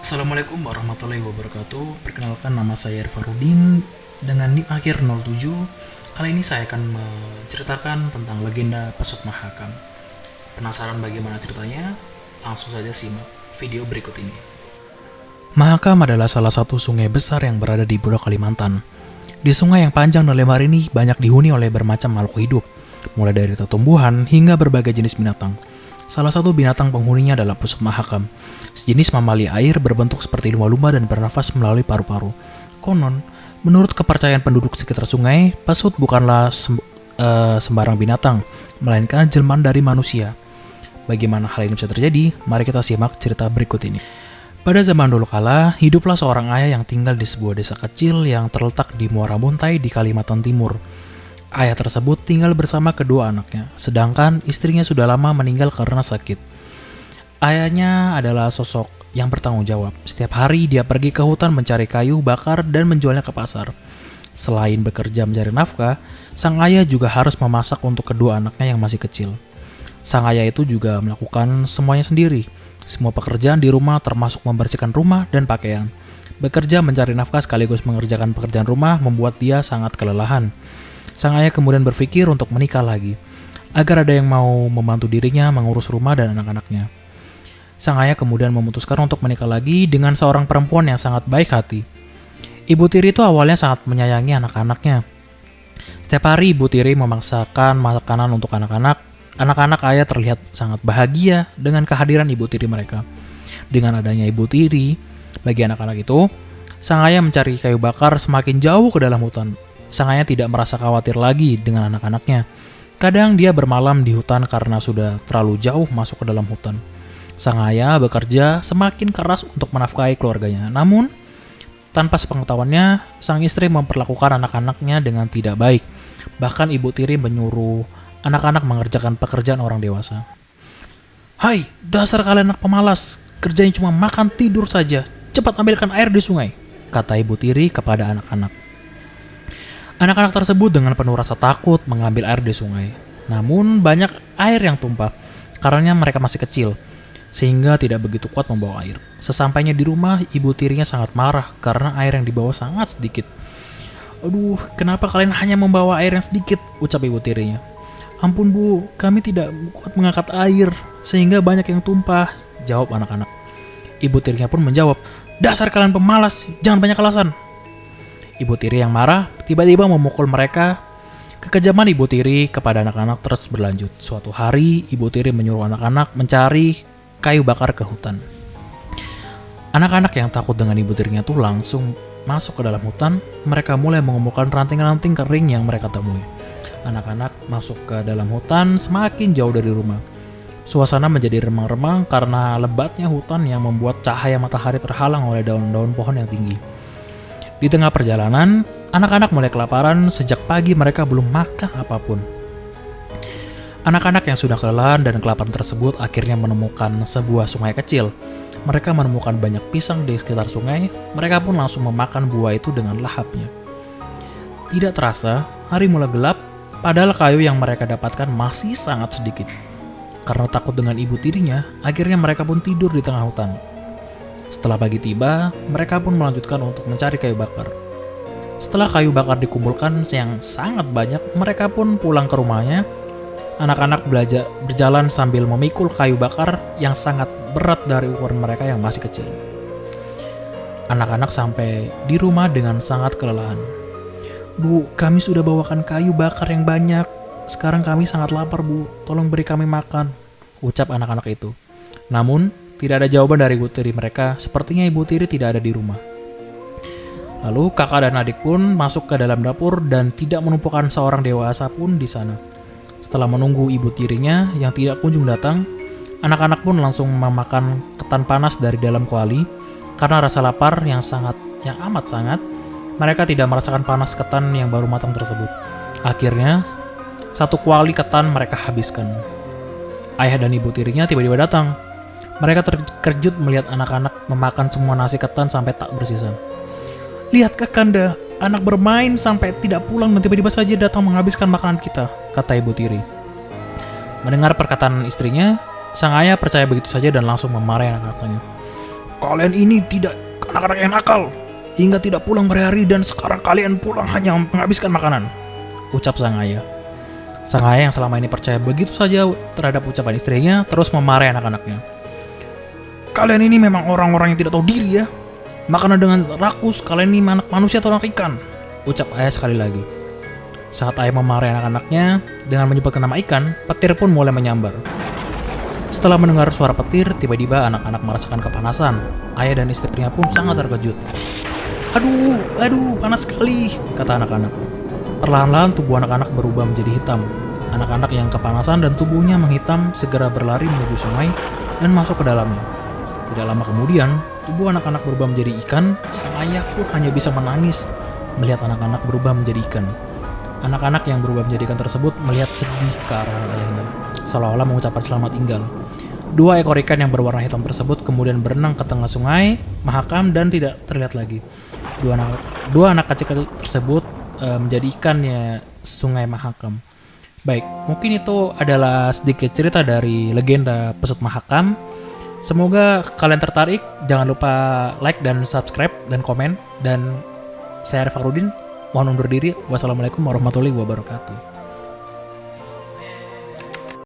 Assalamualaikum warahmatullahi wabarakatuh. Perkenalkan, nama saya Irfarudin dengan NIM akhir 07. Kali ini saya akan menceritakan tentang legenda Pesut Mahakam. Penasaran bagaimana ceritanya? Langsung saja simak video berikut ini. Mahakam adalah salah satu sungai besar yang berada di Pulau Kalimantan. Di sungai yang panjang dan lebar ini banyak dihuni oleh bermacam makhluk hidup, mulai dari tumbuhan hingga berbagai jenis binatang. Salah satu binatang penghuninya adalah Pesut Mahakam, sejenis mamalia air berbentuk seperti lumba-lumba dan bernafas melalui paru-paru. Konon, menurut kepercayaan penduduk sekitar sungai, pesut bukanlah sembarang binatang, melainkan jelmaan dari manusia. Bagaimana hal ini bisa terjadi? Mari kita simak cerita berikut ini. Pada zaman dulu kala, hiduplah seorang ayah yang tinggal di sebuah desa kecil yang terletak di Muara Muntai di Kalimantan Timur. Ayah tersebut tinggal bersama kedua anaknya, sedangkan istrinya sudah lama meninggal karena sakit. Ayahnya adalah sosok yang bertanggung jawab. Setiap hari dia pergi ke hutan mencari kayu bakar dan menjualnya ke pasar. Selain bekerja mencari nafkah, sang ayah juga harus memasak untuk kedua anaknya yang masih kecil. Sang ayah itu juga melakukan semuanya sendiri. Semua pekerjaan di rumah termasuk membersihkan rumah dan pakaian. Bekerja mencari nafkah sekaligus mengerjakan pekerjaan rumah membuat dia sangat kelelahan. Sang ayah kemudian berpikir untuk menikah lagi, agar ada yang mau membantu dirinya mengurus rumah dan anak-anaknya. Sang ayah kemudian memutuskan untuk menikah lagi dengan seorang perempuan yang sangat baik hati. Ibu tiri itu awalnya sangat menyayangi anak-anaknya. Setiap hari ibu tiri memaksakan makanan untuk anak-anak. Anak-anak ayah terlihat sangat bahagia dengan kehadiran ibu tiri mereka. Dengan adanya ibu tiri, bagi anak-anak itu, sang ayah mencari kayu bakar semakin jauh ke dalam hutan. Sang ayah tidak merasa khawatir lagi dengan anak-anaknya. Kadang dia bermalam di hutan karena sudah terlalu jauh masuk ke dalam hutan. Sang ayah bekerja semakin keras untuk menafkahi keluarganya. Namun, tanpa sepengetahuannya, sang istri memperlakukan anak-anaknya dengan tidak baik. Bahkan ibu tiri menyuruh anak-anak mengerjakan pekerjaan orang dewasa. "Hai, dasar kalian anak pemalas, kerjanya cuma makan tidur saja. Cepat ambilkan air di sungai," kata ibu tiri kepada anak-anak. Anak-anak tersebut dengan penuh rasa takut mengambil air di sungai. Namun banyak air yang tumpah karena mereka masih kecil, sehingga tidak begitu kuat membawa air. Sesampainya di rumah, ibu tirinya sangat marah karena air yang dibawa sangat sedikit. "Aduh, kenapa kalian hanya membawa air yang sedikit?" ucap ibu tirinya. "Ampun bu, kami tidak kuat mengangkat air, sehingga banyak yang tumpah," jawab anak-anak. Ibu tirinya pun menjawab, "Dasar kalian pemalas, jangan banyak alasan." Ibu tiri yang marah tiba-tiba memukul mereka. Kekejaman ibu tiri kepada anak-anak terus berlanjut. Suatu hari, ibu tiri menyuruh anak-anak mencari kayu bakar ke hutan. Anak-anak yang takut dengan ibu tirinya itu langsung masuk ke dalam hutan. Mereka mulai mengumpulkan ranting-ranting kering yang mereka temui. Anak-anak masuk ke dalam hutan semakin jauh dari rumah. Suasana menjadi remang-remang karena lebatnya hutan yang membuat cahaya matahari terhalang oleh daun-daun pohon yang tinggi. Di tengah perjalanan, anak-anak mulai kelaparan. Sejak pagi mereka belum makan apapun. Anak-anak yang sudah kelelahan dan kelaparan tersebut akhirnya menemukan sebuah sungai kecil. Mereka menemukan banyak pisang di sekitar sungai. Mereka pun langsung memakan buah itu dengan lahapnya. Tidak terasa, hari mulai gelap, padahal kayu yang mereka dapatkan masih sangat sedikit. Karena takut dengan ibu tirinya, akhirnya mereka pun tidur di tengah hutan. Setelah pagi tiba, mereka pun melanjutkan untuk mencari kayu bakar. Setelah kayu bakar dikumpulkan yang sangat banyak, mereka pun pulang ke rumahnya. Anak-anak berjalan sambil memikul kayu bakar yang sangat berat dari ukuran mereka yang masih kecil. Anak-anak sampai di rumah dengan sangat kelelahan. "Bu, kami sudah bawakan kayu bakar yang banyak. Sekarang kami sangat lapar, Bu. Tolong beri kami makan," ucap anak-anak itu. Namun, tidak ada jawaban dari ibu tiri mereka. Sepertinya ibu tiri tidak ada di rumah. Lalu kakak dan adik pun masuk ke dalam dapur dan tidak menemukan seorang dewasa pun di sana. Setelah menunggu ibu tirinya yang tidak kunjung datang, anak-anak pun langsung memakan ketan panas dari dalam kuali. Karena rasa lapar yang amat sangat, mereka tidak merasakan panas ketan yang baru matang tersebut. Akhirnya, satu kuali ketan mereka habiskan. Ayah dan ibu tirinya tiba-tiba datang. Mereka terkejut melihat anak-anak memakan semua nasi ketan sampai tak bersisa. "Lihat Kakanda, anak bermain sampai tidak pulang dan tiba-tiba saja datang menghabiskan makanan kita," kata ibu tiri. Mendengar perkataan istrinya, sang ayah percaya begitu saja dan langsung memarahi anak-anaknya. kalian ini tidak anak-anak yang nakal, hingga tidak pulang berhari dan sekarang kalian pulang hanya menghabiskan makanan, ucap sang ayah. Sang ayah yang selama ini percaya begitu saja terhadap ucapan istrinya terus memarahi anak-anaknya. Kalian ini memang orang-orang yang tidak tahu diri ya. Makanan dengan rakus, kalian ini anak manusia atau anak ikan, ucap ayah sekali lagi. Saat ayah memarahi anak-anaknya dengan menyebutkan nama ikan, petir pun mulai menyambar. Setelah mendengar suara petir, tiba-tiba anak-anak merasakan kepanasan. Ayah dan istrinya pun sangat terkejut. Aduh, panas sekali, kata anak-anak. Perlahan-lahan tubuh anak-anak berubah menjadi hitam. Anak-anak yang kepanasan dan tubuhnya menghitam segera berlari menuju sungai dan masuk ke dalamnya. Tidak lama kemudian, tubuh anak-anak berubah menjadi ikan. Sang ayah pun hanya bisa menangis melihat anak-anak berubah menjadi ikan. Anak-anak yang berubah menjadi ikan tersebut melihat sedih ke arah ayahnya, seolah-olah mengucapkan selamat tinggal. 2 ekor ikan yang berwarna hitam tersebut kemudian berenang ke tengah sungai Mahakam dan tidak terlihat lagi. Dua anak kecil tersebut menjadi ikannya sungai Mahakam. Baik, mungkin itu adalah sedikit cerita dari legenda Pesut Mahakam. Semoga kalian tertarik. Jangan lupa like dan subscribe dan komen. Dan saya Arif Farudin, mohon undur diri. Wassalamualaikum warahmatullahi wabarakatuh.